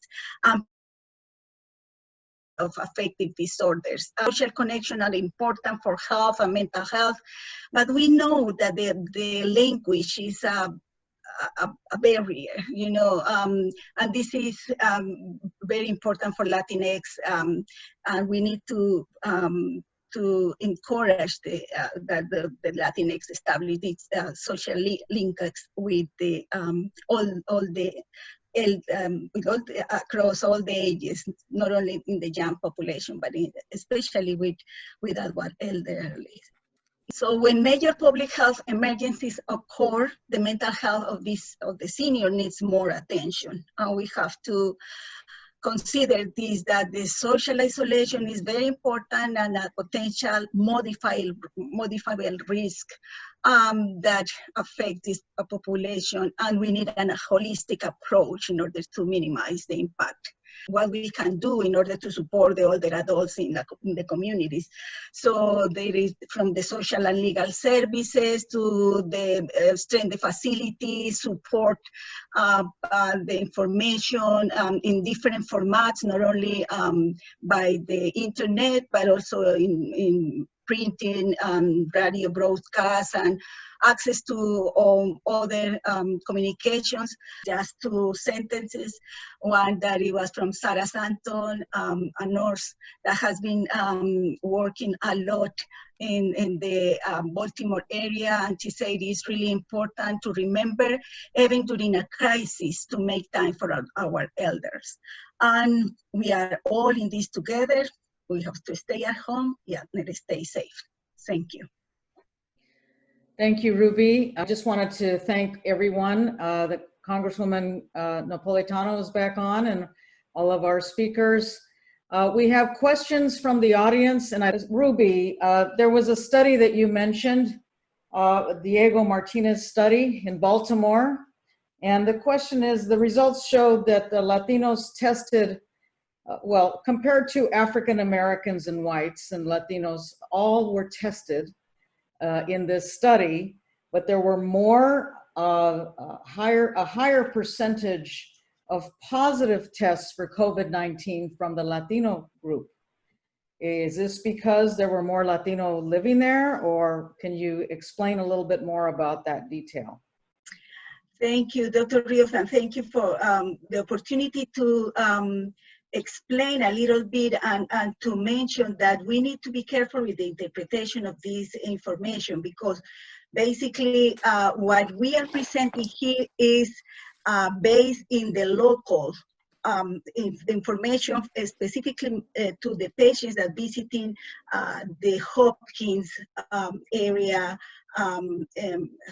of affective disorders. Social connection are important for health and mental health, but we know that the language is a barrier, you know, and this is very important for Latinx, and we need to encourage that the Latinx establish these social links with the across all the ages, not only in the young population, but especially with our elderly. So when major public health emergencies occur, the mental health of the senior needs more attention. And we have to consider this, that the social isolation is very important, and a potential modifiable risk that affect this population, and we need a holistic approach in order to minimize the impact. What we can do in order to support the older adults in the communities. So there is from the social and legal services to the strengthen the facilities, support the information in different formats, not only by the internet, but also in printing, radio broadcasts, and access to other communications. Just 2 sentences. One that it was from Sarah Santon, a nurse that has been working a lot in the Baltimore area, and she said it's really important to remember, even during a crisis, to make time for our elders. And we are all in this together. We have to stay at home, and stay safe. Thank you. Thank you, Ruby. I just wanted to thank everyone. The Congresswoman Napolitano is back on, and all of our speakers. We have questions from the audience, and Ruby, there was a study that you mentioned, Diego Martinez study in Baltimore, and the question is, the results showed that the Latinos tested, well, compared to African Americans and whites and Latinos, all were tested in this study, but there were more, a higher percentage of positive tests for COVID-19 from the Latino group. Is this because there were more Latino living there, or can you explain a little bit more about that detail? Thank you, Dr. Rios, and thank you for the opportunity to explain a little bit and to mention that we need to be careful with the interpretation of this information, because basically what we are presenting here is based in the local information specifically to the patients that visiting the Hopkins area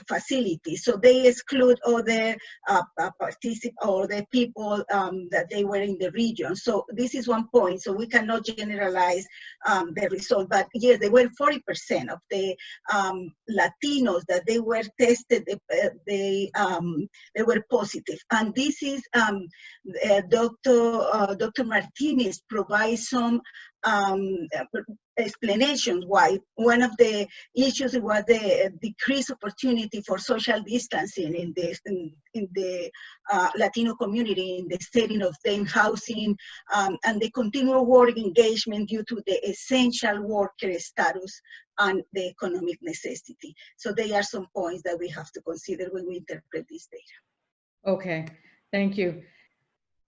facilities. So they exclude other participants or the people that they were in the region. So this is one point. So we cannot generalize the result. But yes, they were 40% of the Latinos that they were tested. They were positive. And this is Dr. Martinez provides some explanations why. One of the issues was the decreased opportunity for social distancing in the Latino community in the setting of them housing and the continual work engagement due to the essential worker status and the economic necessity. So they are some points that we have to consider when we interpret this data. Okay, thank you.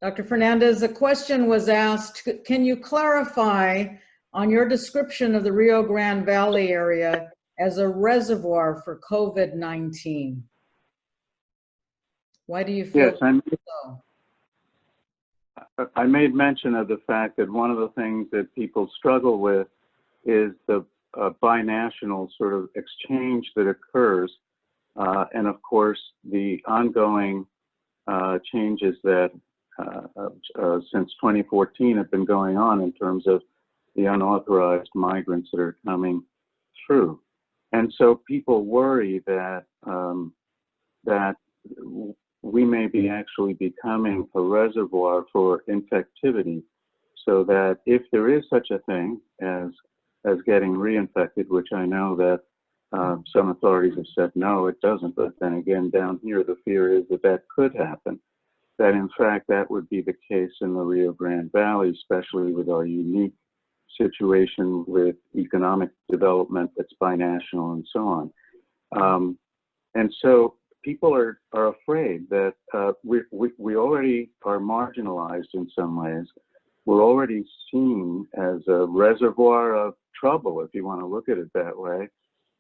Dr. Fernandez, a question was asked, can you clarify on your description of the Rio Grande Valley area as a reservoir for COVID-19? Why do you feel so? I made mention of the fact that one of the things that people struggle with is the binational sort of exchange that occurs, and of course the ongoing changes that since 2014 have been going on in terms of the unauthorized migrants that are coming through. And so people worry that that we may be actually becoming a reservoir for infectivity, so that if there is such a thing as getting reinfected, which I know that some authorities have said no, it doesn't, but then again down here the fear is that that could happen, that in fact that would be the case in the Rio Grande Valley, especially with our unique situation with economic development that's binational and so on. And so people are afraid that we already are marginalized in some ways. We're already seen as a reservoir of trouble, if you want to look at it that way,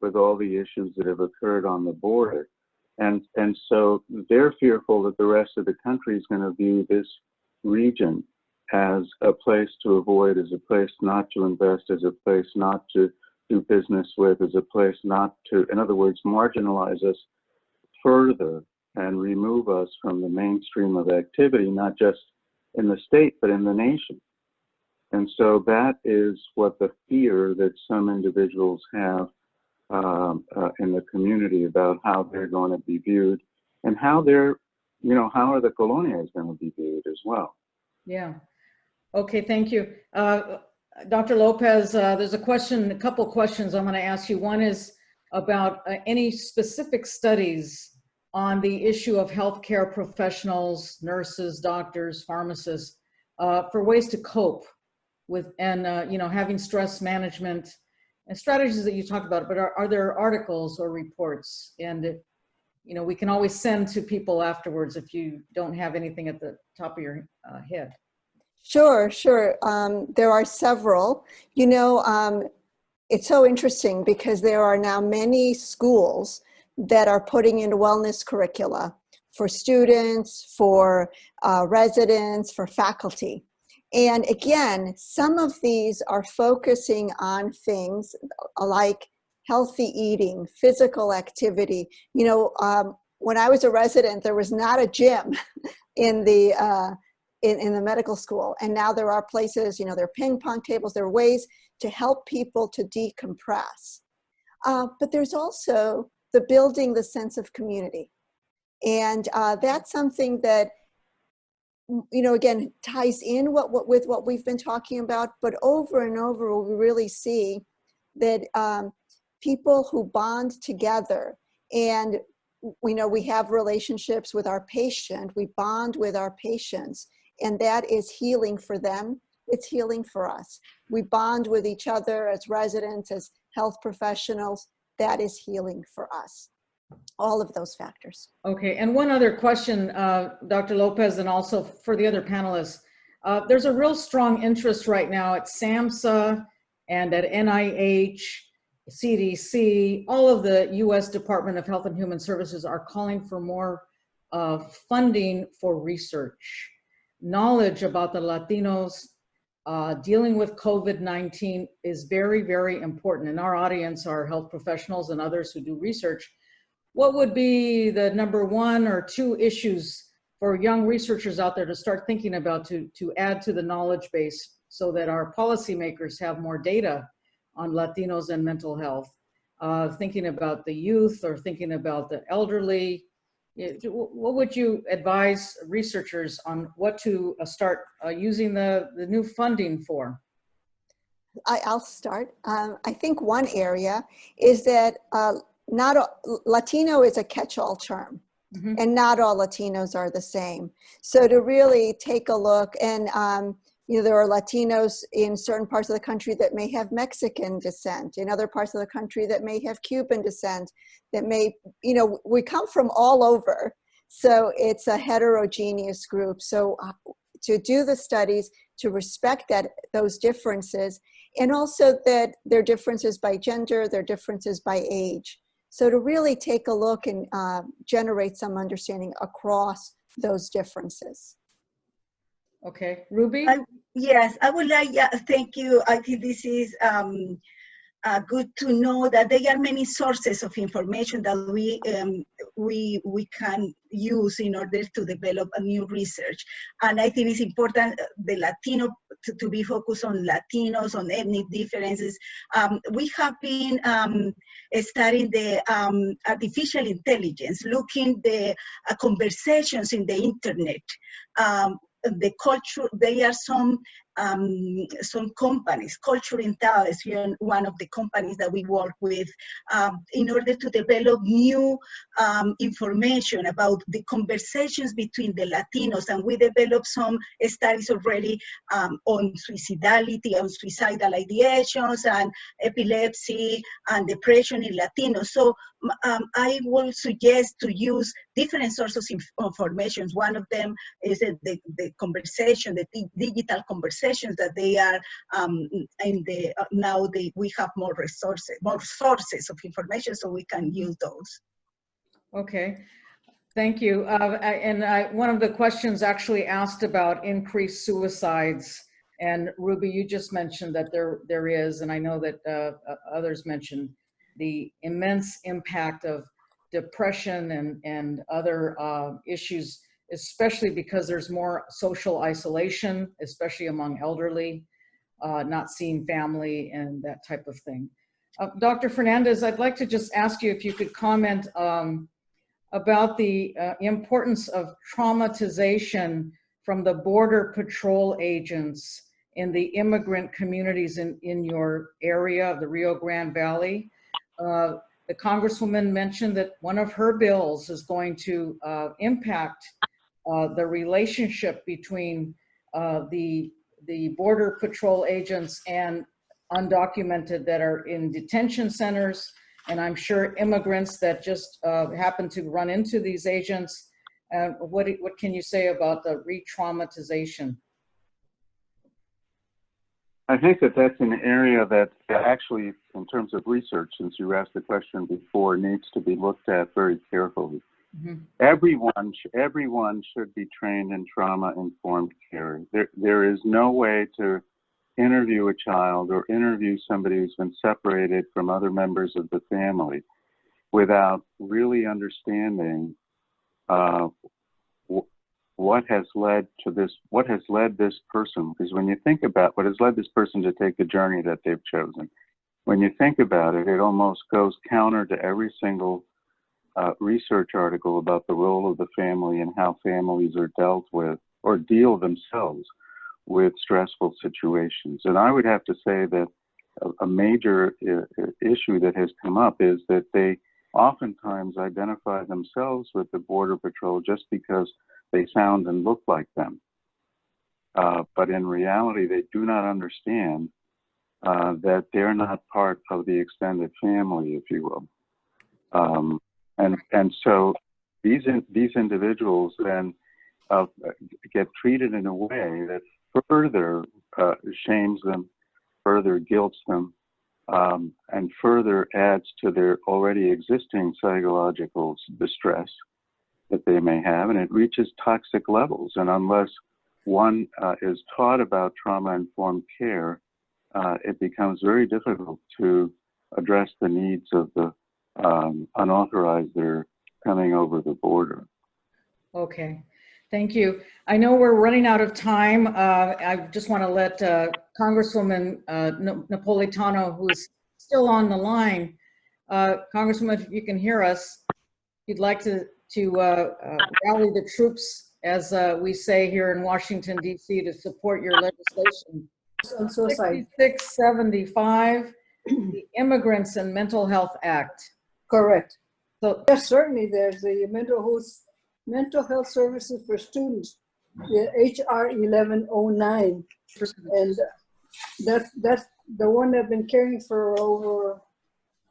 with all the issues that have occurred on the border. And so they're fearful that the rest of the country is going to view this region as a place to avoid, as a place not to invest, as a place not to do business with, as a place not to, in other words, marginalize us further and remove us from the mainstream of activity, not just in the state, but in the nation. And so that is what the fear that some individuals have in the community about how they're going to be viewed and how they're, how are the colonias going to be viewed as well. Yeah. Okay, thank you. Dr. Lopez, there's a couple questions I'm going to ask you. One is about any specific studies on the issue of healthcare professionals, nurses, doctors, pharmacists, for ways to cope with and having stress management and strategies that you talked about. But are there articles or reports? And we can always send to people afterwards if you don't have anything at the top of your head. Sure. There are several. It's so interesting because there are now many schools that are putting in wellness curricula for students, for residents, for faculty. And again, some of these are focusing on things like healthy eating, physical activity. When I was a resident, there was not a gym in the medical school. And now there are places, there are ping pong tables, there are ways to help people to decompress. But there's also the building the sense of community. And that's something that, again, ties in with what we've been talking about, but over and over, we really see that people who bond together, and we have relationships with our patient, we bond with our patients, and that is healing for them. It's healing for us. We bond with each other as residents, as health professionals. That is healing for us. All of those factors. Okay, and one other question, Dr. Lopez, and also for the other panelists. There's a real strong interest right now at SAMHSA and at NIH, CDC, all of the US Department of Health and Human Services are calling for more funding for research. knowledge about the Latinos dealing with COVID-19 is very, very important. In our audience are health professionals and others who do research. What would be the number 1 or 2 issues for young researchers out there to start thinking about to add to the knowledge base so that our policymakers have more data on Latinos and mental health? Thinking about the youth or thinking about the elderly. What would you advise researchers on what to start using the new funding for? I'll start. I think one area is that Latino is a catch-all term. Mm-hmm. And not all Latinos are the same. So to really take a look, and there are Latinos in certain parts of the country that may have Mexican descent, in other parts of the country that may have Cuban descent, that may, we come from all over. So it's a heterogeneous group. So to do the studies, to respect those differences, and also that there are differences by gender, there are differences by age. So to really take a look and generate some understanding across those differences. Okay, Ruby? Yes, I would like, thank you. I think this is good to know that there are many sources of information that we can use in order to develop a new research. And I think it's important the Latino to be focused on Latinos, on ethnic differences. We have been studying the artificial intelligence, looking the conversations in the internet. The culture, there are some companies, Culture Intelligence, one of the companies that we work with, in order to develop new information about the conversations between the Latinos, and we developed some studies already on suicidality, on suicidal ideations, and epilepsy and depression in Latinos. So I will suggest to use different sources of information. One of them is the conversation, the digital conversations that they are we have more resources, more sources of information, so we can use those. Okay, thank you. One of the questions actually asked about increased suicides, and Ruby, you just mentioned that there is, and I know that others mentioned the immense impact of depression and other issues, especially because there's more social isolation, especially among elderly, not seeing family and that type of thing. Dr. Fernandez, I'd like to just ask you if you could comment about the importance of traumatization from the Border Patrol agents in the immigrant communities in your area of the Rio Grande Valley. The Congresswoman mentioned that one of her bills is going to impact the relationship between the Border Patrol agents and undocumented that are in detention centers, and I'm sure immigrants that just happen to run into these agents. What can you say about the re-traumatization? I think that's an area that actually, in terms of research, since you asked the question before, needs to be looked at very carefully. Mm-hmm. Everyone should be trained in trauma-informed care. There is no way to interview a child or interview somebody who's been separated from other members of the family without really understanding what has led this person. Because when you think about what has led this person to take the journey that they've chosen, when you think about it, it almost goes counter to every single research article about the role of the family and how families are dealt with or deal themselves with stressful situations. And I would have to say that a major issue that has come up is that they oftentimes identify themselves with the Border Patrol just because they sound and look like them. But in reality, they do not understand that they're not part of the extended family, if you will. And so these individuals then get treated in a way that further shames them, further guilts them, and further adds to their already existing psychological distress that they may have, and it reaches toxic levels. And unless one is taught about trauma-informed care, it becomes very difficult to address the needs of the unauthorized that are coming over the border. Okay, thank you. I know we're running out of time. I just want to let Congresswoman Napolitano, who's still on the line, Congresswoman, if you can hear us, if you'd like to rally the troops, as we say here in Washington, D.C., to support your legislation. I'm so sorry. 6675, the Immigrants and Mental Health Act. Correct. So, Yes, certainly. There's the mental health services for students, the HR 1109, and that's the one I've been carrying for over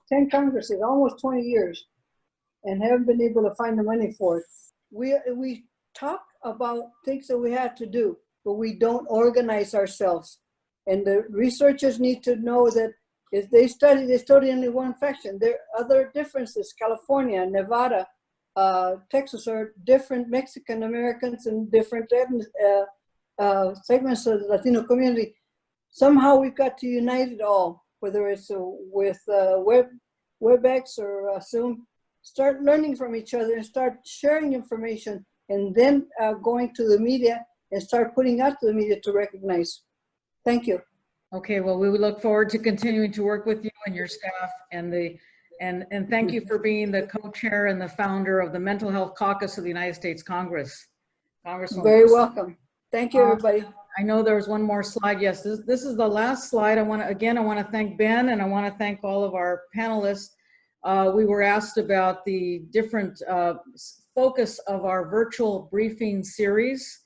10 Congresses, almost 20 years, and haven't been able to find the money for it. We talk about things that we have to do, but we don't organize ourselves. And the researchers need to know that if they study only one faction. There are other differences. California, Nevada, Texas are different Mexican Americans and different segments of the Latino community. Somehow we've got to unite it all, whether it's with WebEx or Zoom. Start learning from each other and start sharing information, and then going to the media and start putting out to the media to recognize. Thank you. okay, well, we would look forward to continuing to work with you and your staff, and thank you for being the co-chair and the founder of the Mental Health Caucus of the United States Congress. Congresswoman. Very welcome. Thank you, everybody. I know there was one more slide. Yes, this is the last slide. I want to thank Ben, and I want to thank all of our panelists. We were asked about the different focus of our virtual briefing series.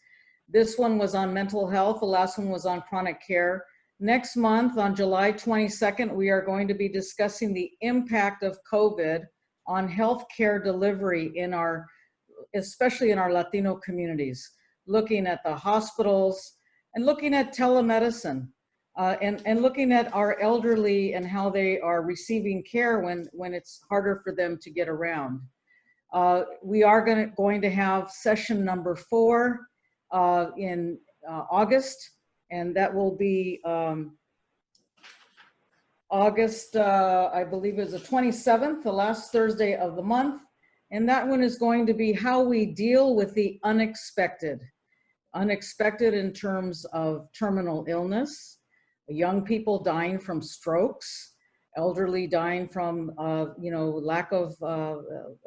This one was on mental health. The last one was on chronic care. Next month, on July 22nd, we are going to be discussing the impact of COVID on healthcare delivery especially in our Latino communities, looking at the hospitals and looking at telemedicine, and looking at our elderly and how they are receiving care when it's harder for them to get around. We are going to have session number 4 in August, and that will be August, I believe is the 27th, the last Thursday of the month. And that one is going to be how we deal with the unexpected. Unexpected in terms of terminal illness, young people dying from strokes, elderly dying from lack of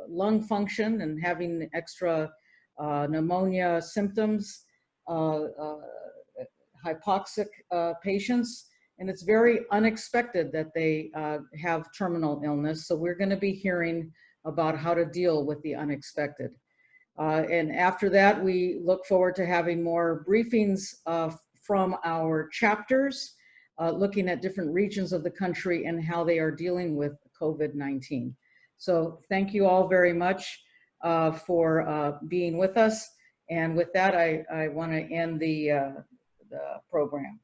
lung function and having extra pneumonia symptoms, hypoxic patients, and it's very unexpected that they have terminal illness. So we're going to be hearing about how to deal with the unexpected. And after that, we look forward to having more briefings from our chapters, looking at different regions of the country and how they are dealing with COVID-19. So thank you all very much for being with us. And with that, I want to end the program.